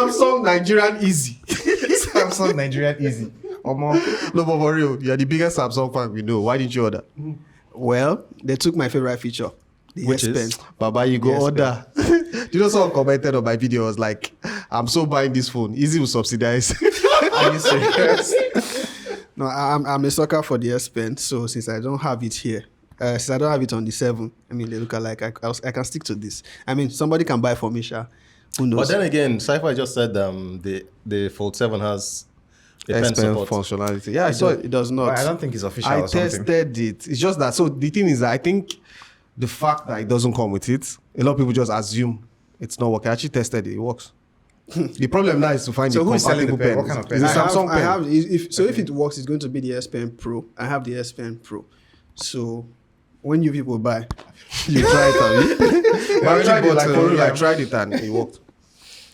Samsung Nigerian Easy. Samsung Nigerian Easy. No, but for real, you're the biggest Samsung fan we know. Why didn't you order? Well, they took my favorite feature, the Which S Pen. is? Baba, you go Yes, order. Do you know someone commented on my video? Was like, I'm so buying this phone. Easy will subsidize. Are you serious? No, I'm a sucker for the S Pen. So since I don't have it here, since I don't have it on the 7, I mean, they look alike. I can stick to this. I mean, somebody can buy for me, Sha. Who knows? But then again, Sci-Fi just said the Fold 7 has a pen S Pen support. functionality. Yeah, I saw it. It does not. But I don't think it's official I or something. tested it. It's just that. So the thing is, that I think the fact that it doesn't come with it, a lot of people just assume it's not working. I actually tested it. It works. The problem now is to find So a who is selling compatible the pen? pen. What kind of pen? It's a Samsung I pen. have if it works, it's going to be the S Pen Pro. I have the S Pen Pro. So when you people buy, You try it, Abi. But I tried it, like, for real, I yeah. tried it and it worked.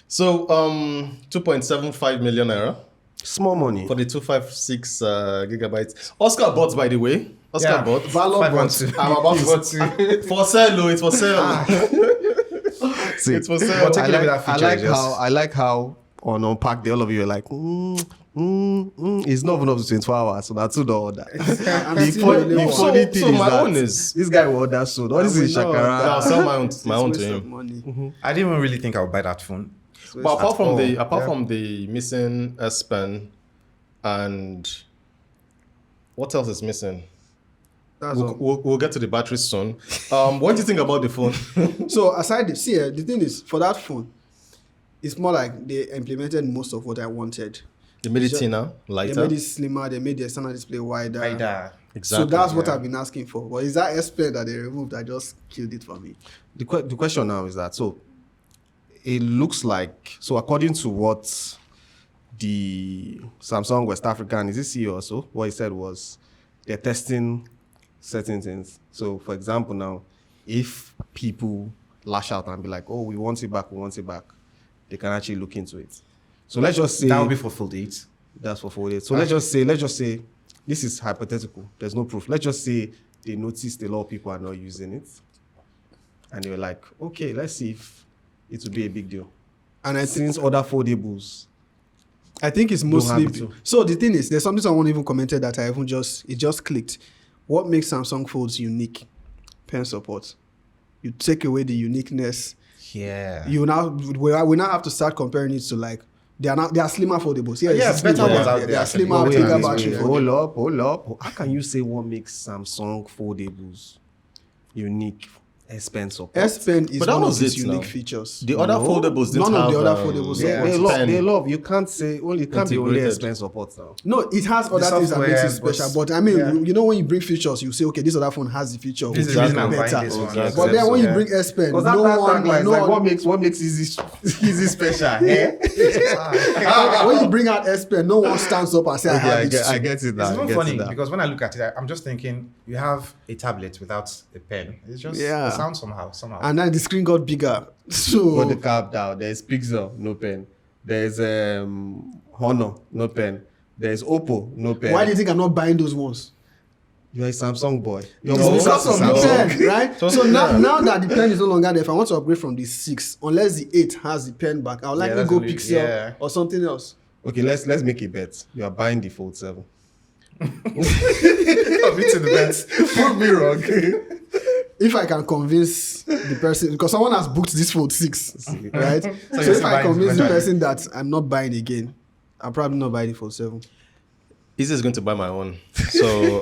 So 2.75 million naira Small money. for the 256 gigabytes. Oscar bought, by the way. Oscar Yeah. bought. Valor bought. 512. I'm about You to bought two. for sale. Oh, it's for sale. See, It's for sale. But take a look at that feature, I like how on Unpacked, all of you are like, it's not even up to 24 hours, so that's $2 order. I'm The still funny, on the the funny one. thing so is my that own is- this guy will order soon. All this is I will not. Shakara. I'll sell my own It's to waste of him. money. I didn't even really think I would buy that phone. But apart from all, the missing S Pen, and what else is missing? That's all. We'll get to the battery soon. What do you think about the phone? So aside the thing is, for that phone, it's more like they implemented most of what I wanted. They made it Ju- thinner, They lighter. made it slimmer. They made the external display wider. Exactly. So that's what yeah. I've been asking for. But is that S Pen that they removed that just killed it for me? The question now is that, so it looks like, so according to what the Samsung West African, is this CEO also, what he said was they're testing certain things. So for example now, if people lash out and be like, oh, we want it back, they can actually look into it. So let's just say That would be for Fold 8. that's for 4 days. So let's just say this is hypothetical. There's no proof. Let's just say they noticed a lot of people are not using it. And they were like, okay, let's see if it would be a big deal. And I think Since other foldables, I think it's mostly. have it too. So the thing is, there's something someone even commented that it just clicked. What makes Samsung Folds unique? Pen support. You take away the uniqueness. Yeah. We now have to start comparing it to like they are slimmer foldables. Yeah, it's better slimmer. ones out They there, are actually. slimmer, Wait, bigger wait, battery. wait, hold up. How can you say what makes Samsung foldables unique? S Pen support. S Pen is But that one of was its it unique now. features. The other No. foldables didn't None of have. the other foldables Yeah. support. They love. You can't say, well, it can't be only S Integrated. Pen support now. No, it has other things that makes it software, special. but- But I mean, yeah. you know, when you bring features, you say, okay, this other phone has the feature. This is which the reason I'm better. buying this one. Exactly. But then when you Yeah. bring S Pen, Because no that one, tagline is no like, one, what makes easy special? Eh? when you bring out S Pen, no one stands up and say, I have it. I too. get it now. It's I even get funny it now. because when I look at it, I'm just thinking you have a tablet without a pen. It's just Yeah. it sounds somehow. And then the screen got bigger. So Got the cap down. There's Pixel, no pen. There's Honor, no pen. There's Oppo, no pen. why do you think I'm not buying those ones? You're a Samsung boy? Your It's mom because is of the Samsung. pen, right? So now that the pen is no longer there, if I want to upgrade from the 6, unless the 8 has the pen back, I'll likely that's go only- Pixel yeah. or something else. Okay, let's make a bet. You are buying the Fold 7. Beating the bets. Prove me wrong. If I can convince the person, because someone has booked this Fold 6, right? So you're if still I buying convince the eventually. person that I'm not buying again, I'm probably not buying the Fold 7. Easy is going to buy my own, so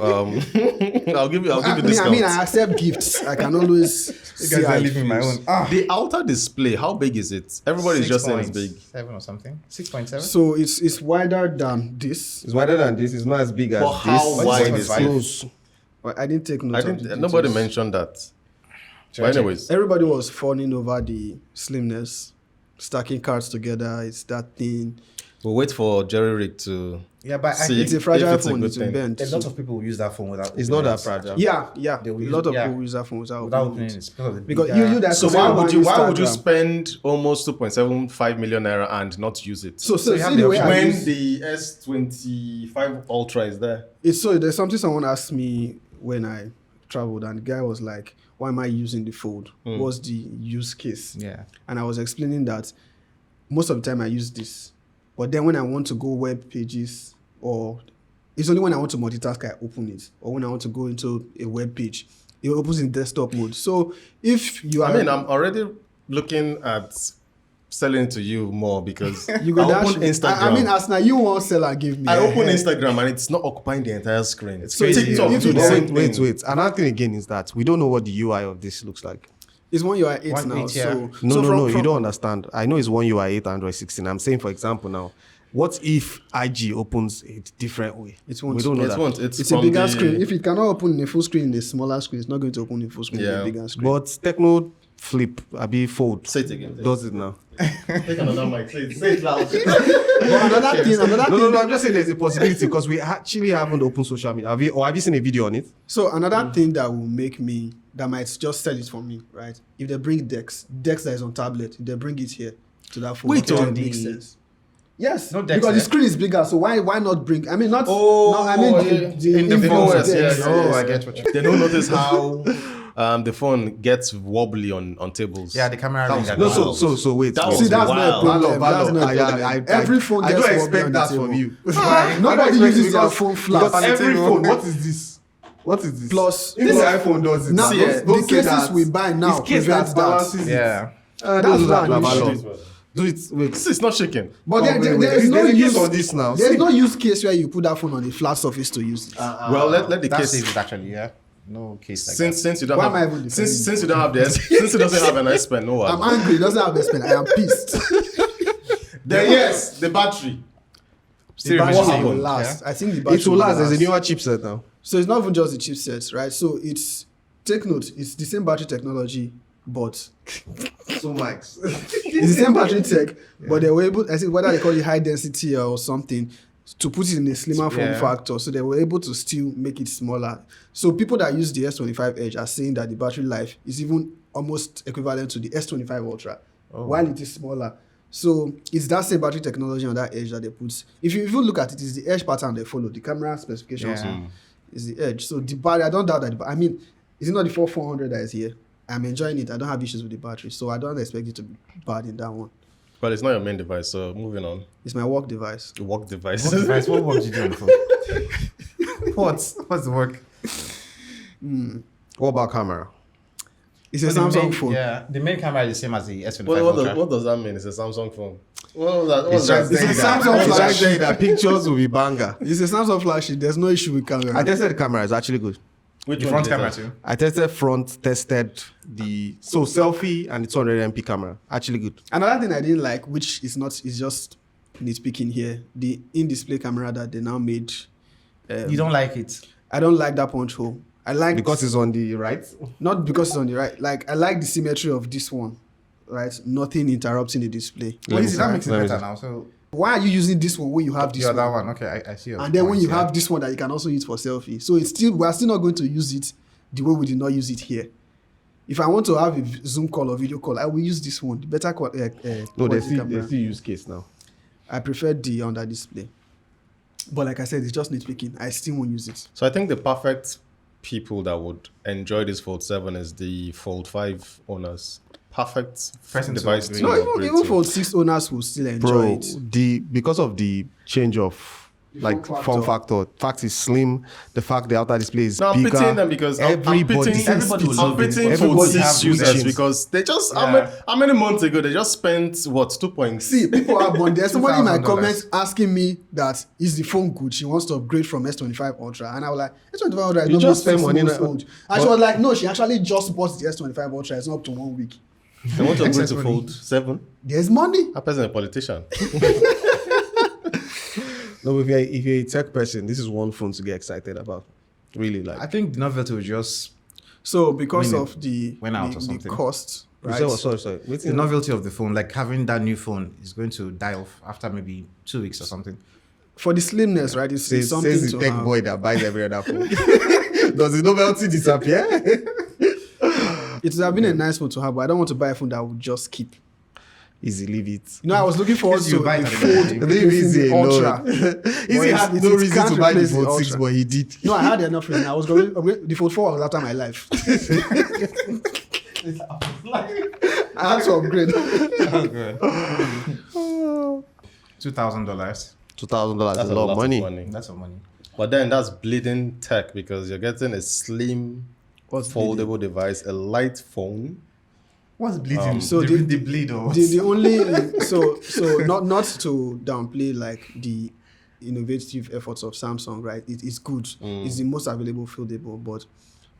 I'll give you discount. I mean, I accept gifts. I can always You see guys how are it leaving my feels. own. The outer display, how big is it? Everybody's just saying it's big. 7 or something. 6.7. So it's wider than this. It's wider than this. It's not as big as But how this. wide is it? Close. But I didn't take note I of the didn't. Nobody details. mentioned that. Should I But check? anyways, Everybody was fawning over the slimness, stacking cards together. It's that thing. we'll wait for Jerry Rick to. Yeah, but I See. think It's a fragile it's a phone. good It's a thing. bend. a lot of people will use that phone without. It's not opening that it. fragile. Yeah. They will A use- lot of yeah. people use that phone without Without opening opening it. it because of the Because bigger- you that So say why I'm would on you Instagram. spend almost 2.75 million naira and not use it? So you have see the the way I when use the S25 Ultra is there. it's so there's something someone asked me when I traveled, and the guy was like, "Why am I using the Fold? What's the use case?" Yeah. And I was explaining that most of the time I use this. But then when I want to go web pages, or it's only when I want to multitask I open it, or when I want to go into a web page, it opens in desktop mode. So if you are, I mean, I'm already looking at selling to you more because you go I dash open Instagram. I mean, as now you won't sell and give me. I open Instagram and it's not occupying the entire screen. It's So crazy. TikTok if too, you the don't- same Wait, thing. wait. Another thing again is that we don't know what the UI of this looks like. It's one UI 8 now. 1.8, yeah. So No, so no, from- no. You from- don't understand. I know it's one UI 8, Android 16. I'm saying, for example, now, what if IG opens a different way? It won't. We don't know It's that. one- it's It's a from bigger the- screen. If it cannot open in a full screen in a smaller screen, it's not going to open in full screen in Yeah. a bigger screen. But Techno Flip, Fold, Say it again. does it now. Take another mic. Say it loud. But another thing, No. I'm just saying there's a possibility because we actually haven't opened social media. Have you seen a video on it? So another thing that will make me, that might just sell it for me, right? If they bring Dex that is on tablet, if they bring it here to that phone, Wait, it on makes the- sense. Yes, No Dex because the there? screen is bigger, so why not bring? I mean, not. Oh, no, I mean yeah. the In the inbuilt phone, Dex. yes, Oh, yes. I get what you. They don't notice how the phone gets wobbly on tables. Yeah, the camera. That link was- that No, goes so wait. That wait. See, that's not a Wow. problem. That's not a I- problem. Every phone I gets don't wobbly on expect the that table. from you. Nobody I don't uses expect their because- phone flat. because every Table. phone, what is this? What is this? Plus- if this plus- iPhone does it. Now, See, the don't say cases that. we buy now It's case prevents that that. balances it. Yeah. That's Don't do that, not an Navalo. issue. Do it. Wait. This is not shaking. But Oh, wait. there is no There's a use case on this now. There's See. no use case where you put that phone on a flat surface to use it. Well, let the That's case. it actually. Yeah. No case like Since you don't Why have am I even defending since you don't have the since it doesn't have an S Pen, no I'm one. angry. It doesn't have S Pen. I am pissed. Then yes, the battery. The battery What will happened? last. I think the battery It will last. There's a newer chipset now. So it's not even just the chipsets, right? So it's, take note, it's the same battery technology, but So Max. it's the same battery tech, but they were able, I think whether they call it high density or something, to put it in a slimmer form Yeah. factor. So they were able to still make it smaller. So people that use the S25 Edge are saying that the battery life is even almost equivalent to the S25 Ultra, while it is smaller. So it's that same battery technology on that Edge that they put. If you even look at it, it's the Edge pattern they follow. The camera specifications Yeah. is the Edge. So the battery, I don't doubt that. I mean, is it not the 4400 that is here? I'm enjoying it. I don't have issues with the battery, so I don't expect it to be bad in that one. But it's not your main device, so moving on. It's my work device. The work device. What device? What work did you do on the phone? What's the work? What about camera? It's a The Samsung main- phone. Yeah, the main camera is the same as the S25 what Ultra. does that mean? It's a Samsung phone. What was that? What It's was just that? saying It's a that. Samsung It's flash. just saying that pictures will be banger. It's a Samsung flashy. There's no issue with camera. I tested the camera. It's actually good. Which The one front did you camera test? too. I tested front, tested the selfie and the 200 MP camera. Actually good. Another thing I didn't like, which is not, is just nitpicking here, the in-display camera that they now made. You don't like it? I don't like that punch hole. I like Because it's on the right. not because it's on the right. Like I like the symmetry of this one, right? Nothing interrupting the display. Well, me easy, that see. makes it Let me better see. now. So Why are you using this one when you have this the other one? one, okay, I see. Your And then when point, you yeah. have this one that you can also use for selfie. So it's still, we're still not going to use it the way we did not use it here. If I want to have a Zoom call or video call, I will use this one. The better No, quality they camera. still use case now. I prefer the under display. But like I said, it's just nitpicking. I still won't use it. So I think the perfect people that would enjoy this Fold 7 is the Fold 5 owners. Perfect Person to device upgrade. to No, upgrade even to. for 6 owners will still enjoy Bro, it. because of the change of like form form factor. Fact is slim. The fact the outer display is No, I'm bigger. pitying them because everybody, everybody will I'm love it. pitying Everybody Fold 6 have users switching. because they just Yeah. how many months ago they just spent what 2.6. See, people are born. There's somebody in my $2,000. comments asking me that is the phone good? She wants to upgrade from S25 Ultra. And I was like, S25 Ultra is You not just just spend money months now. old. And she was like, no, she actually just bought the S25 Ultra. It's not up to 1 week. They want to upgrade to Accessory. Fold 7. There's money. That person is a politician. No, if you're a tech person, this is one phone to get excited about. Really, like I think the novelty will just So because Maybe of the, went out or the something. cost, You right? say what? Sorry. Wait, the novelty of the phone, like having that new phone, is going to die off after maybe 2 weeks or something. For the slimness, right? It's says something the to tech have. boy that buys every other phone. Does the novelty disappear? It would have been a nice phone to have, but I don't want to buy a phone that I would just keep. Easy, leave it. You know, I was looking forward Yes, you to buy the it at the Fold, beginning. Leave replacing Easy the alone. Ultra. Easy had no reason can't to buy the replace Fold 6, Ultra. but he did. No, I had enough reason. I was going the Fold 4 was after my life. I had to upgrade. Oh, good. $2,000. $2,000 That's is a lot of money. That's some money. But then that's bleeding tech because you're getting a slim, What's foldable device, a light phone. What's bleeding? So the bleed or what? the only so not to downplay like the innovative efforts of Samsung, right? It is good. It's the most available foldable, but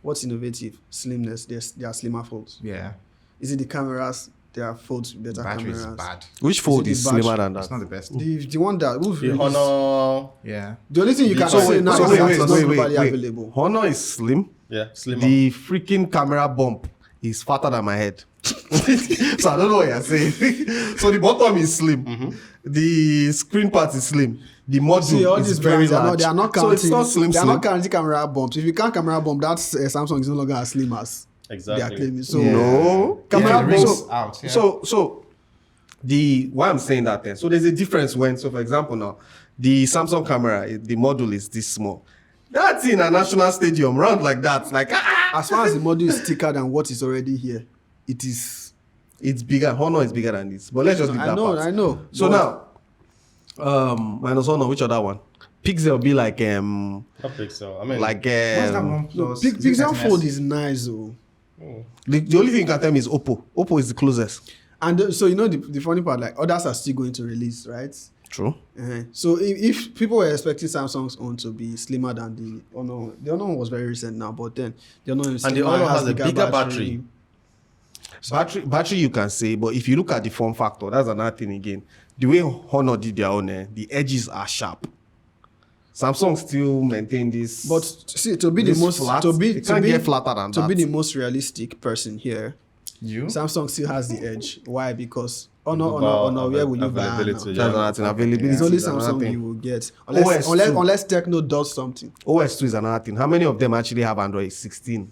what's innovative? Slimness. There are slimmer folds. Yeah. Is it the cameras? There are folds with better Battery is cameras. bad. Which fold Is is it the slimmer than That's that? not the best. The one that The Honor, Yeah. the only thing you can So say wait, now so is wait, that wait, it's not globally available. Honor is slim. yeah, slimmer. The freaking camera bump is fatter than my head. So I don't know what you're saying. So the bottom is slim. The screen part is slim. The See, all module is these very brands, large. they are not So counting. it's not slim They are slim. not counting camera bumps. If you count camera bump, that's Samsung is no longer as slim as they are Exactly. claiming. So No. camera Yeah, the rings bumps. out. Yeah. So why I'm saying that then. So there's a difference when, so for example now, the Samsung camera, the module is this small. That's in a national stadium, round like that. Like As far as the module is thicker than what is already here, it is. it's bigger. Honor is bigger than this. But let's just leave I that know, part. I know. So But now, minus Honor, which other one? Pixel be like Not Pixel. I mean, like What's that um, one no, plus? Is it Pixel 13S? Fold is nice though. the only thing you can tell me is Oppo. Oppo is the closest. And so the funny part, like others are still going to release, right? True. So if people were expecting Samsung's own to be slimmer than the Honor one was very recent now, but then the Honor is and the slimmer, Honor has a bigger battery. Battery you can say, but if you look at the form factor, that's another thing again. The way Honor did their own, the edges are sharp. Samsung still maintain this. But see, to be the this most flat. to be It can't get flatter than to that. be the most realistic person here, You? Samsung still has the edge. Why? Because Global where will you buy Honor? availability, That's another thing. Availability It's only is another Samsung thing. you will get OS unless Techno does something. OS2 is another thing. How many of them actually have Android 16?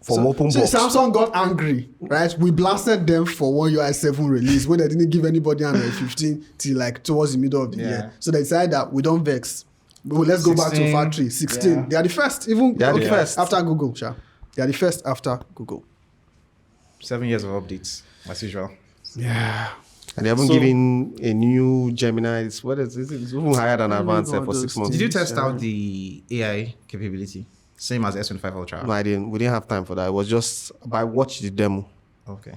From open So box. Samsung got angry, right? We blasted them for One UI 7 release when they didn't give anybody Android 15 till like towards the middle of the Yeah. year. So they decided that we don't vex. But let's go back to 16, factory. 16. yeah. They are the first. Even They are the first. after Google, sure. They are the first after Google. 7 years of updates, as usual. Yeah. And they haven't So- given a new Gemini. It's even higher than Oh my Advanced God, for those 6 months. Did you test out the AI capability? Same as S25 Ultra. No, I didn't. We didn't have time for that. It was just I watched the demo. Okay.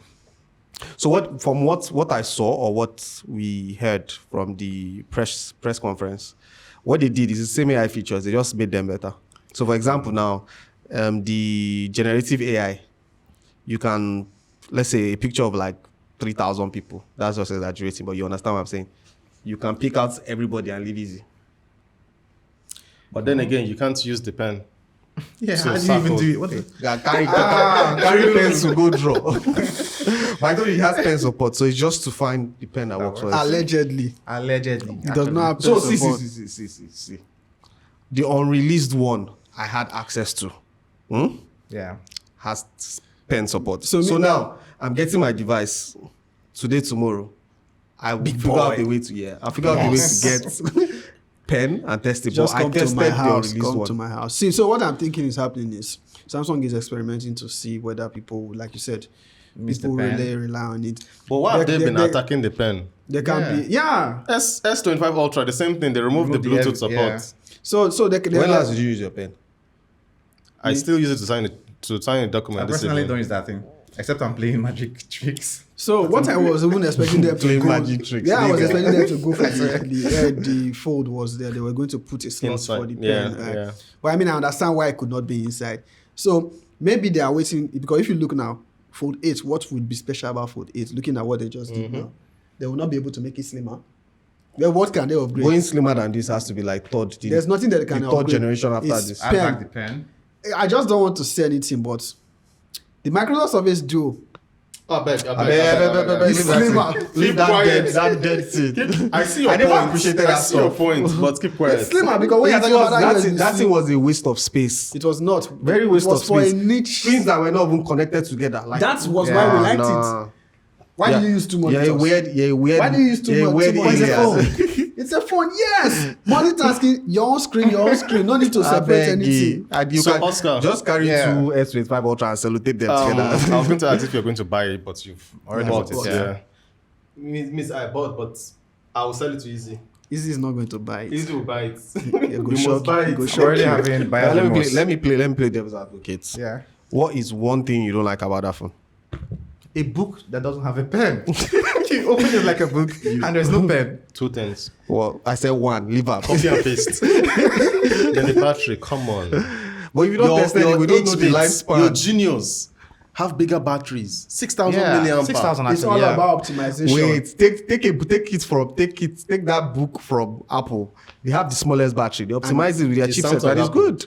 So what I saw or what we heard from the press conference, what they did is the same AI features. They just made them better. So for example, now the generative AI, you can, let's say a picture of like 3,000 people. That's just exaggerating, but you understand what I'm saying. You can pick out everybody and leave easy. But then again, you can't use the pen. Yeah, So how do you even circle. do it? What the? Carry pens to go draw. But I thought he has pen support, so it's just to find the pen that works for us. Allegedly. Allegedly. It does not have So pen support. see. The unreleased one I had access to Yeah. has pen support. So So me- now I'm getting my device today, tomorrow. I will figure out the way to I'll figure out the way to get pen and test it. Just But I come to tested my the house. unreleased Come one. to my house. See, so what I'm thinking is happening is Samsung is experimenting to see whether people, like you said, Miss the people pen. really rely on it. But why have they been they- attacking the pen? They can Yeah. be, yeah. S25 Ultra, the same thing. They removed the Remove the Bluetooth support. yeah. So they When last did you use your pen? I still use it to sign a document. I this personally evening. don't use that thing. Except I'm playing magic tricks. So what I was even expecting them to Playing go, magic tricks. yeah, I was Nigga. expecting them to go for the fold was there. They were going to put a slot Inside, for the pen. yeah, right? yeah. But I mean, I understand why it could not be inside. So maybe they are waiting because if you look now, Fold 8, what would be special about Fold 8? Looking at what they just did now, they will not be able to make it slimmer. Well, what can they upgrade? Going slimmer than this has to be like There's nothing that they can the third upgrade. generation after It's this. I pen. back the pen. I just don't want to say anything, but the Microsoft Surface Duo I beg. is slimmer. Leave Keep that quiet. dead thing. I see your I never point. appreciated I that see your stuff. point, but keep quiet. It's slimmer because when you're talking about That thing was a waste of space. it was not Very waste it was of for space. a niche. Screens that were not even connected together. Like That was why we liked it. Why Yeah. do you use too much? Yeah, weird. Why do you use too much? Weird Too much areas. It's a phone, yes. Multitasking, your own screen. No need to separate anything. And you So, can Oscar, just carry yeah. two S25 Ultra and sellotape them I together. was going to ask if you're going to buy it, but you've Already bought bought it. it, Yeah. Miss, I bought, but I will sell it to Easy. Easy is not going to buy it. Easy will buy it. You go You shock. must buy You go it. shock. Already having buyer's let remorse. me play devil's advocate. Yeah. What is one thing you don't like about that phone? A book that doesn't have a pen. You open it like a book and there's no pen. Two things. Well, I said one, leave out. Copy and paste. Then the battery, come on. But if you don't test it, we don't know the Your lifespan. Genius have bigger batteries. 6,000 Yeah, milliamp. 6,000 It's all actually, yeah. about optimization. Wait, take that book from Apple. They have the smallest battery. They optimize it with their the chipset, Samsung and it's Apple. good.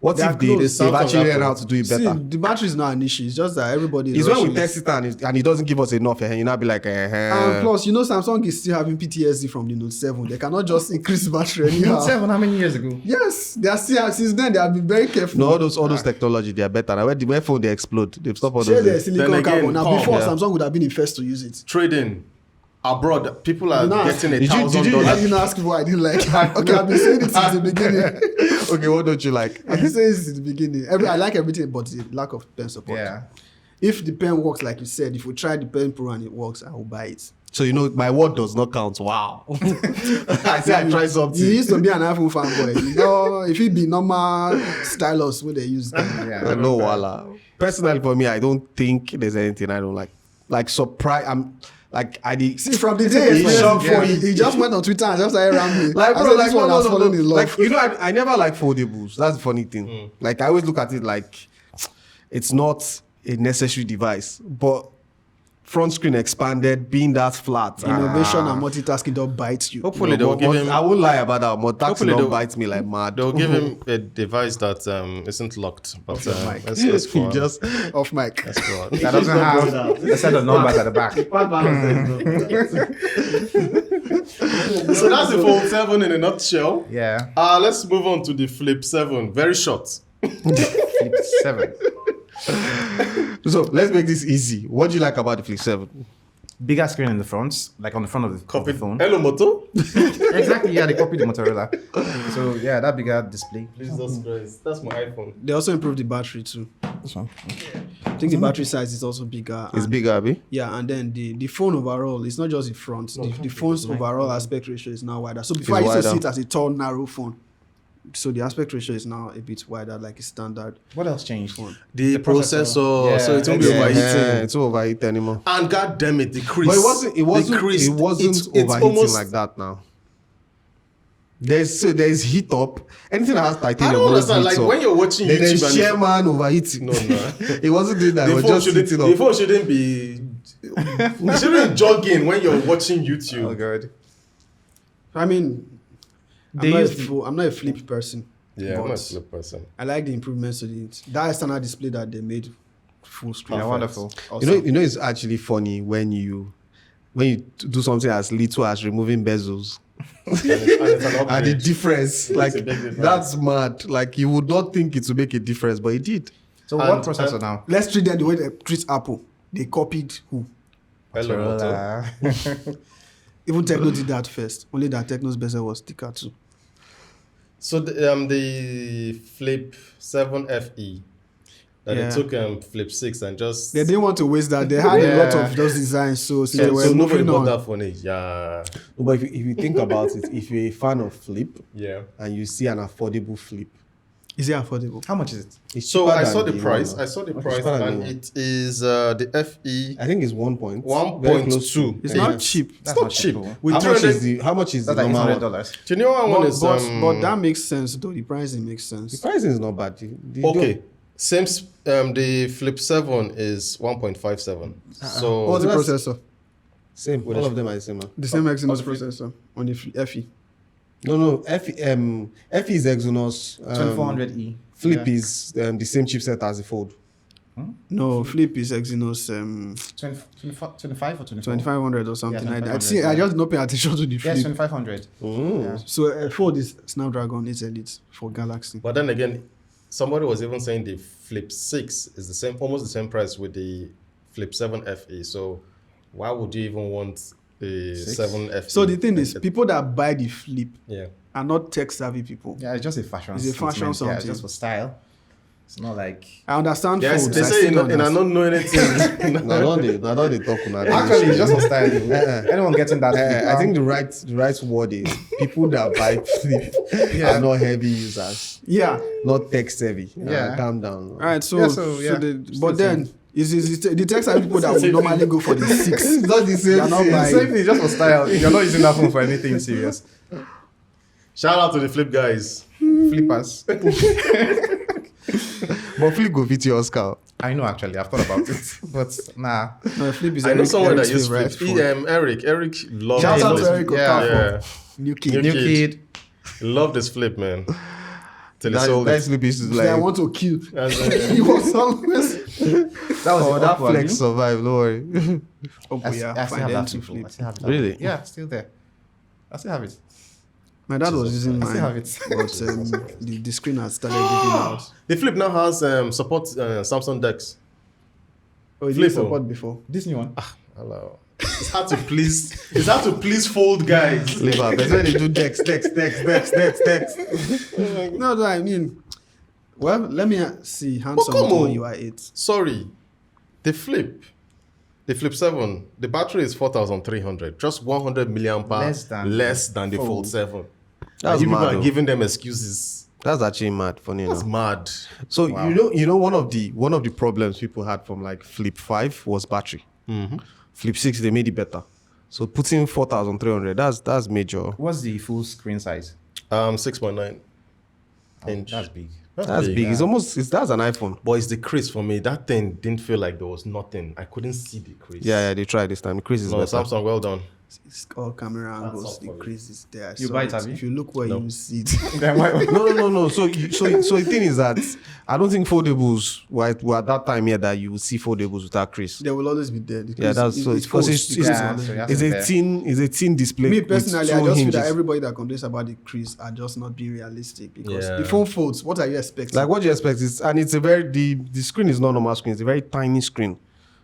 What They are if they, close. they've Samsung actually learned Apple. how to do it See, better? the battery is not an issue. It's just that everybody is It's when we rushing it. test it and it doesn't give us enough, and you now be like, And plus, Samsung is still having PTSD from the Note 7. They cannot just increase the battery anyhow. Note 7, how many years ago? Yes, they are still, since then they have been very careful. No, all those technology, they are better. Now, when phone they explode, they've stopped all Share the those. silicon Then again, carbon. Now, Palm, before yeah. Samsung would have been the first to use it. Trading abroad, people are You know, getting did you- $1,000. I didn't ask what I didn't like. Okay, I've been saying it since the beginning. Okay, what don't you like? I've been saying it since the beginning. I like everything, but the lack of pen support. Yeah. If the pen works like you said, if we try the Pen Pro and it works, I will buy it. So my word does not count. Wow. I say I try something. You used to be an iPhone fanboy. If it be normal stylus where they use them. Yeah. No, voila. Personally, for me, I don't think there's anything I don't like. Like surprise, I'm like I did. See, from the day It's shock for me. he just went on Twitter and just started rambling. Like I bro, said, like this one no, has no, fallen no. in love. Like I never like foldables. That's the funny thing. Like I always look at it like it's not a necessary device, but front screen expanded, being that flat. Innovation and multitasking don't bite you. Hopefully, they'll give him. I won't lie about that. Multitasking Hopefully don't they'll- bite me like mad. They'll give him a device that isn't locked. But your mic. let's go on. Just Off mic. Let's go on. That doesn't have a set of numbers at the back. So that's the Fold 7 in a nutshell. Yeah. Let's move on to the Flip 7. Very short. Flip 7. so let's make this easy. What do you like about the Flip 7? Bigger screen in the front, like on the front of the phone. Hello, Moto. Exactly, yeah, they copied the Motorola. So yeah, that bigger display. Jesus Christ. That's my iPhone. They also improved the battery too. This one. I think the battery size is also bigger. It's and- bigger, Abby. Yeah, and then the phone overall, it's not just the front. The phone's overall aspect ratio is now wider. So before I It's used to see wider. it as a tall, narrow phone. So the aspect ratio is now a bit wider, like a standard. What else changed? The processor. Yeah, So it won't be yeah, overheating. It's not overheat anymore. And god damn it, the crease. But it wasn't It's overheating almost, like that now. There's heat up. Anything that has I titanium don't always understand. heats Like up. when you're watching Then there's YouTube and chairman overheating. No, no. It wasn't doing that. It the was phone just shouldn't. heating The up. phone shouldn't be. You shouldn't be jogging when you're watching YouTube. Oh god. I mean, They used I'm not a flip person. Yeah, I'm but not a flip person. I like the improvements to that external display that they made full screen. Yeah, wonderful. Awesome. You know, it's actually funny when you do something as little as removing bezels. And it's an And the upgrade. difference, like a big difference. that's mad. Like you would not think it would make a difference, but it did. So And- what processor now? Let's treat them the way they treat Apple. They copied who? Hello, Moto. Motorola. Even Techno did that first. Only that Techno's bezel was thicker too. So the Flip 7 FE that Yeah. they took Flip 6 and just They didn't want to waste that. They had a lot Yeah. of those designs, so so, they were so nobody moving bought on. that phone. Yeah, But if you think about it, if you're a fan of Flip yeah. and you see an affordable Flip, Is it affordable? How much is it? it's So cheaper I than saw the one price. now. I saw the It's price, cheaper than and the one. it is the FE I think it's 1 point. 1.2. It's Yeah. not cheap. It's That's not not cheap. cheap, With How much 300 is the That's like normal one? $800. Do you know what one But, is? but that makes sense though. The pricing makes The sense. pricing is not bad. Okay. Same. The Flip 7 is 1.57. So What's the that's- processor? Same. All of them are the same. The same Exynos the- processor on the FE. No. FE is Exynos. 2400E. Flip is the same chipset as the Fold. No, Flip is Exynos 25 or 24? 2500 or something like that. I 2500, see. I just not pay attention to the Yes, Flip. 2500. Yeah. So Fold is Snapdragon 8 Elite for Galaxy. But then again, somebody was even saying the Flip 6 is the same, almost the same price with the Flip 7 FE. So why would you even want a 6. 7 F. So the thing is, people that buy the Flip yeah. are not tech savvy people. Yeah, it's just a fashion. It's a fashion statement. Yeah, it's something. just for style. It's not like. I understand Yes, folds. they I say still and I understand. don't know anything. No, don't they talk on that. Actually, it's just for style. Anyone getting that? I think the right word is people that buy Flip are not heavy users, Yeah. not tech savvy. Yeah. Calm down. All right. So, Yeah, but then is the tech savvy people that would normally go for the 6. It's not the same They're not thing. buying. Same thing, just for style. You're not using that phone for anything serious. Shout out to the Flip guys. Flippers. But Flip go fit your Oscar. I know actually, I've thought about it, but nah. No, Flip is I know someone that uses Eric's Flip. favorite phone. Eric loves Shout out to Flip. Eric Yeah. Okafor. Yeah. New kid. New New kid. He loved this Flip, man. Till he sold That it. Flip is Say, I like, want to kill. That's He was always. That was oh, the that awkward, flex you? survive. Don't worry. Oh, I, yeah. I still Find have them that to Flip. I Flip. still have that. Really? Yeah, still there. I still have it. My dad was using I still have mine, it. but the screen has started giving out. The Flip now has support Samsung decks. Oh, it Flip, didn't support before. This new one. Hello. It's hard to please. It's hard to please fold guys. Leave up. That's when they do text. No, I mean, well, let me see handsome come on on. you are 8. Sorry, the Flip7. The battery is 4,300. Just 100 milliamp hour less than the Fold. Fold7. That's And you people mad, are though. giving them excuses. That's actually mad. Funny That's enough. mad. So you know one of the problems people had from like Flip 5 was battery. Flip 6 they made it better. So putting 4,300 that's major. What's the full screen size? 6.9 inch. That's big. That's big. It's almost that's an iPhone. But it's the crease for me. That thing didn't feel like there was nothing. I couldn't see the crease. Yeah, they tried this time. The crease is No, better. Samsung, well done. It's all camera angles. all The for you. crease is there. I You saw buy it, have you? If you look where No. you see it. Then why? No. So the thing is that I don't think foldables were at that time here that you would see foldables without crease. There will always be there. The Yeah, crease- that's so. It's because folds. it's The crease Yeah, will always so be you have there. it's a thin display. Me with personally, two I just feel hinges. that everybody that complains about the crease are just not being realistic because Yeah. the phone folds. What are you expecting? Like what you expect is, and it's a very the screen is not normal screen. It's a very tiny screen,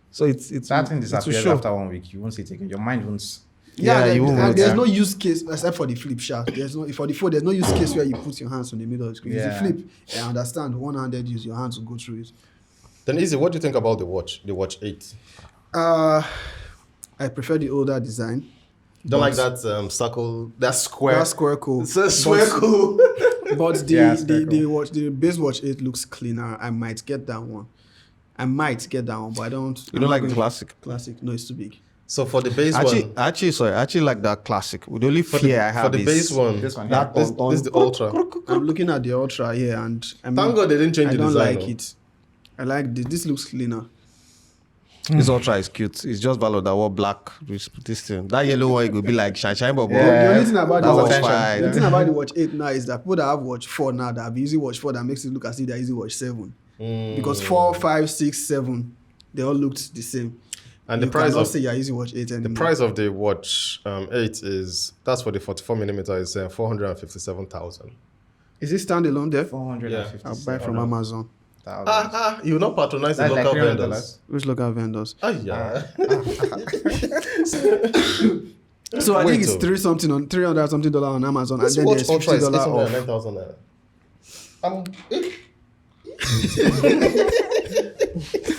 so it's That thing it's to disappears show. after 1 week. You won't see it again. Your mind won't. Yeah, there- you won't and want there's that. no use case except for the Flip shot. There's no for the phone. There's no use case where you put your hands on the middle of the screen. It's Yeah. a Flip. I understand one-handed use. Your hands will go through it. Then Easy, what do you think about the watch? The Watch 8. I prefer the older design. Don't like that circle, that square. That's square cool. It's a square cool. But the Yeah, the base watch 8 looks cleaner. I might get that one. But I don't. You don't like the classic? Classic? No, it's too big. So for the base Actually, one, I actually like that classic. The only for fear the, I for have the is base one, This one that here. this is the Ultra. I'm looking at the Ultra here, and I mean, Thank God they didn't change I the don't design. like it. I like this looks cleaner. This Ultra is cute. It's just valid that what black this thing. That yellow one it could be like shine bubble. Yeah. The only thing about That the was watch, fine. the thing about the watch 8 now is that people that have watch 4 now that have using watch 4 that makes it look as if they're using watch 7. Because 4, 5, 6, 7, they all looked the same. And You the price cannot of say you're using watch 8 anymore. the price of the Watch 8 is that's for the 44mm is 457,000. Is it standalone there? 450. I'll buy from Amazon. You will not patronize the That's like local $300. vendors. Which local vendors? Ah, yeah. So I Wait, think it's so- $300 something on Amazon, This and then Watch there's Ultra is $50 off. 809,000 naira.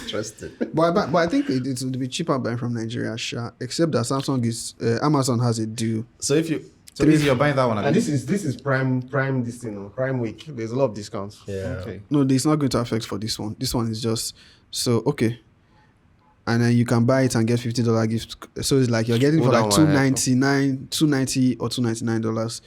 Interesting. But I think it would be cheaper buying from Nigeria, sure. Except that Amazon has a deal. So if you So Easy, you're buying that one. And this is prime this thing, prime week. There's a lot of discounts. yeah. Okay. No, it's not going to affect for this one. This one is just so okay. And then you can buy it and get $50 gift. So it's like you're getting for Hold like on, man. $290 or $299.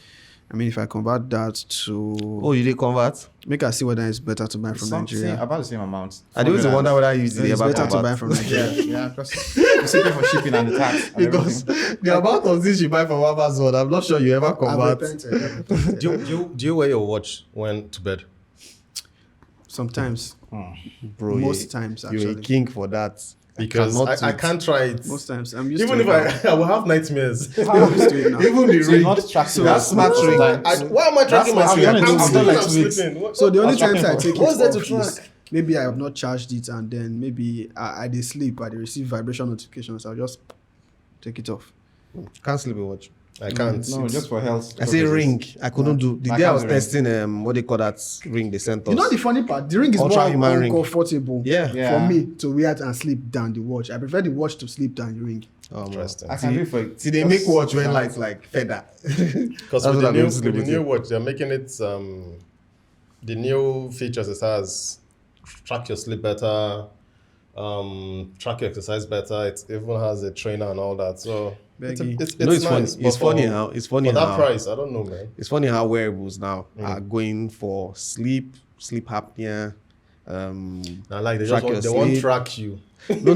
I mean, if I convert that to Oh, you did convert? make us see whether it's better to buy from Nigeria. About the same amount. I always wonder whether you did It's ever better to buy convert. from Nigeria. Yeah, because you still pay for shipping and the tax. And Because everything. the amount of things you buy from Amazon, I'm not sure you ever I've convert. repented. Do you wear your watch when to bed? Sometimes. Bro, Most times, you're a actually. king for that. Because cannot do I it. can't try it. Most times. I'm used Even to if it now. I will have nightmares. I'm used to it now. Even the So you're ring. not tracking that your smart sleep ring. sometimes. Why am I tracking my what sleep? I'm I'm gonna do. I've sleeping, done like I'm 2 weeks. sleeping. What- So the only was times I tracking take for- it What's there to off is track? maybe I have not charged it and then maybe I did sleep, I did receive vibration notifications. I'll just take it off. Can't sleep with watch. I can't. No, just for health. I say purposes. ring. I couldn't do. The I day I can't was do ring. testing what they call that ring they sent us. You know the funny part? The ring is Ultra more human ring. uncomfortable Yeah. for me to wear and sleep than the watch. I prefer the watch to sleep than the ring. Interesting. I can do it for. See, they make watch when lights like feather. Because That's with what I'm going to sleep the with new you. watch, they're making it the new features it has track your sleep better, track your exercise better. It even has a trainer and all that. So it's Beggy. It's funny. nice. It's but funny for- how it's funny For that how price, I don't know, man. it's funny how wearables now are going for sleep apnea. I like they Track just your they won't sleep. track you. No.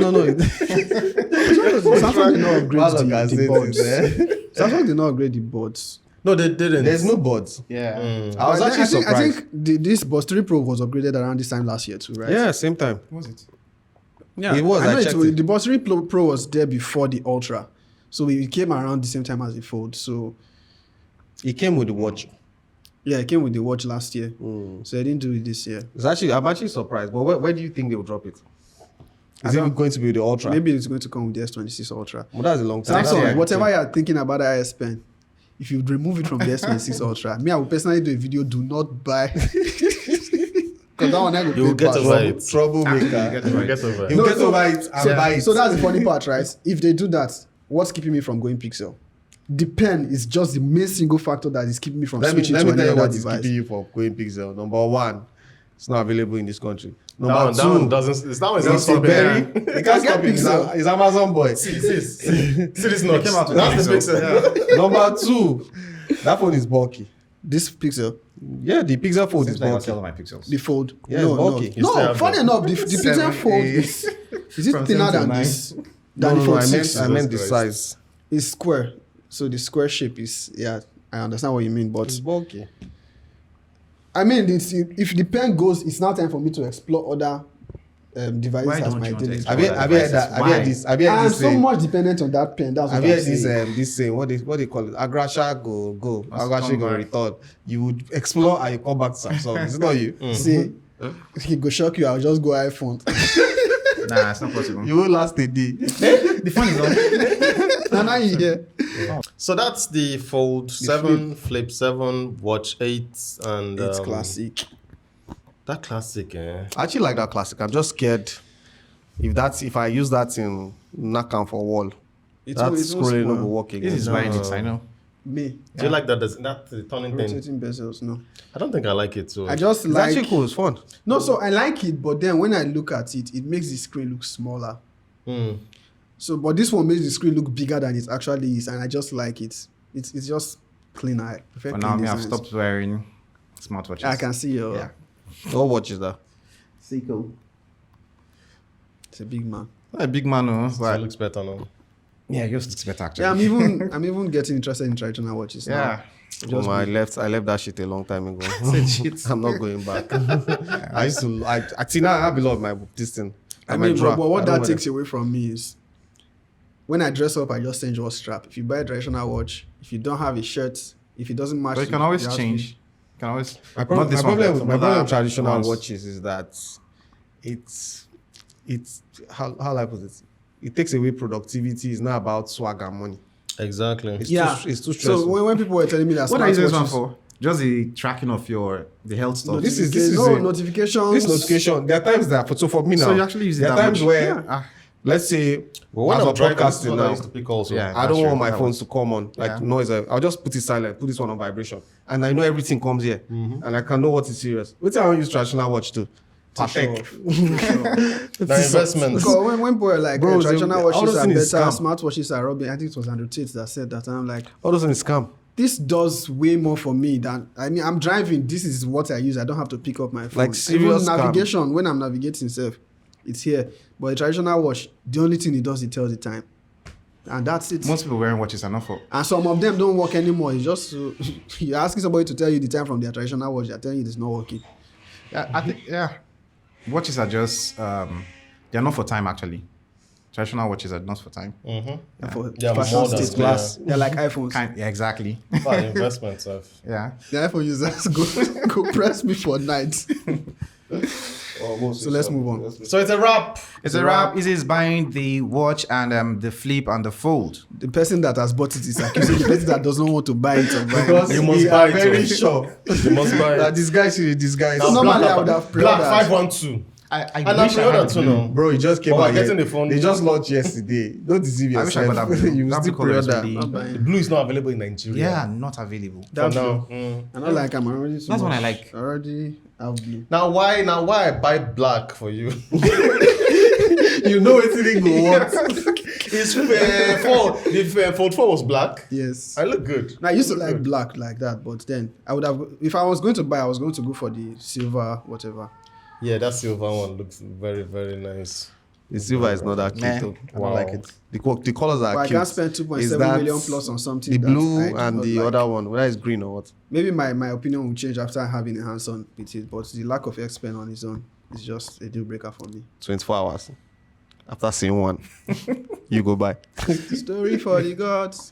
Samsung did not upgrade Wallet can say the boards. this, eh? Samsung did not upgrade the boards. No, they didn't. There's no buds. Yeah. I was actually surprised. I think this Buds 3 Pro was upgraded around this time last year too, right? Yeah, same time. Was it? Yeah, It was, I know checked was- it. The Buds 3 Pro was there before the Ultra, so it came around the same time as the Fold. So It came with the watch. yeah, it came with the watch last year. So I didn't do it this year. I'm actually surprised. But where do you think they will drop it? Is it going to be the Ultra? Maybe it's going to come with the S26 Ultra. Well, that's a long time. Samsung, year. whatever you're thinking about the IS Pen, if you remove it from the S26 Ultra, me, I will personally do a video. Do not buy. Because that one I You will get over it. Troublemaker. You get over it. He'll get over it and buy it. So that's the funny part, right? If they do that, what's keeping me from going Pixel? The pen is just the main single factor that is keeping me from let me switching tell to any you other what is device. keeping you from going Pixel. Number one, it's not available in this country. Number That one two, doesn't. That one is not it's a stopping. very. Yeah. It can't stop it. Pixel. It's Amazon boy. See this note. came out with That's the Pixel. Pixel. Number two, that phone is bulky. This Pixel, Yeah, the Pixel Fold is Seems like I bulky. sell my pixels. the Fold. Yeah, no, it's no, bulky. You still no. have Funny them. enough, the Pixel 7, Fold 8. is it From thinner 7 to than 9? this? Than the No, Fold I 6? meant the Jesus size. It's square, so the square shape is I understand what you mean, but It's bulky. I mean, if the pen goes, it's now time for me to explore other devices Why as don't my you want to daily. explore Have you other have you heard devices? that? Have you heard Why? this? Have you heard I'm this so saying? much dependent on that pen. That's Have what you I'm heard this saying. this saying? What they call it? Agrasha go. Must Agrasha come go back. return. You would explore and you come back to Samsung. Is it not you? See, if it go shock you, I'll just go iPhone. Nah, it's not possible. You will last a day. The phone is on. Now you hear. So that's the Fold 7, Flip 7, Watch 8, and It's classic. That classic, eh? I actually like that classic. I'm just scared if I use that in knock on for wall, It's that it's scrolling small. will work again. This is buying it, I know. Me. Do you like that? That turning thing? Rotating bezels, no. I don't think I like it too. I just It's like. actually cool. It's fun. No, so I like it, but then when I look at it, it makes the screen look smaller. So, but this one makes the screen look bigger than it actually is, and I just like it. It's just cleaner. I prefer For now, clean me, I've designs. stopped wearing smartwatches. I can see your. Yeah. What watch is that? Seiko. It's a big man. A big man, no. It But looks better now. yeah, yours looks better actually. Yeah, I'm even getting interested in traditional watches now. Yeah. Oh, I left that shit a long time ago. I'm not going back. I used to. I see now I have a lot of my this thing. I my mean, drawer. but what I don't that wear takes away from me is when I dress up, I just change what strap. If you buy a traditional watch, if you don't have a shirt, if it doesn't match, But you can always the outfit- change. You can always. My problem, not this my one, problem, some my problem other with traditional ones. watches is that it's how I put it. It takes away productivity. It's not about swag and money. Exactly. It's Yeah, too stressful. So when people were telling me that What are you using this one smartwatches- for? Just the tracking of the health stuff. This is notifications. this notification. There are times that for me now. So you actually use it There are that times much? where Yeah. let's say Well, when as I'm we're driving, this is podcasting what I now. used to pick also. Yeah. I don't That's want true. my That phones to come on like Yeah. noise. I'll just put it silent. Put this one on vibration, and I know everything comes here, and I can know what is serious. Which I don't use traditional watch too. Patek. The investments. Because when people were like, Bro, traditional all watches those are things better, is scam. smartwatches are rubbish. I think it was Andrew Tate that said that. And I'm like, All those things scam. this does way more for me than, I mean, I'm driving. This is what I use. I don't have to pick up my phone. Like serious Even scam. navigation, when I'm navigating self, it's here. But a traditional watch, the only thing it does, it tells the time. And that's it. Most people wearing watches are not for. And some of them don't work anymore. It's just, you're asking somebody to tell you the time from their traditional watch. They're telling you it's not working. Yeah, I think watches are just they're not for time actually. Traditional watches are not for time. For Yeah, fashion more than statement. class. They're like iPhones. Yeah, exactly. But investments of. Yeah. The iPhone users go press me for night. Almost. So let's move on. So it's a wrap. It's a wrap. Easy is buying the watch and the Flip and the Fold. The person that has bought it is accusing the person that does not want to buy it of buying Because it. You must we buy are it, very oh. sure You must buy that it. this guy should this guy. Now, Normally, black, I would have black pre-ordered. 512. I And I wish I pre-ordered had too blue. now. Bro, it just came But we're out. getting yet. the phone. They just launched yesterday. Don't deceive I wish yourself. I got that blue. You That still blue color is pre-order. really- Not buying. The blue is not available in Nigeria. Yeah, not available. That's For now. true. I don't like I'm already. That's what I like. Already have blue. Now why I buy black for you? You know it's really good. What? It's Fold 4 was black. Yes. I look good. I used to like black like that, but then I would have. If I was going to buy, I was going to go for the silver, whatever. Yeah, that silver one looks very, very nice. The silver is not that cute Nah. though. I Wow. don't like it. The colors are But I cute. can't spend 2.7 Is that million plus on something. The that blue I do and not the like. other one, whether it's green or what. Maybe my opinion will change after having a hands-on with it, but the lack of X-Pen on its own is just a deal breaker for me. 24 hours. After seeing one, you go buy. Story for the gods.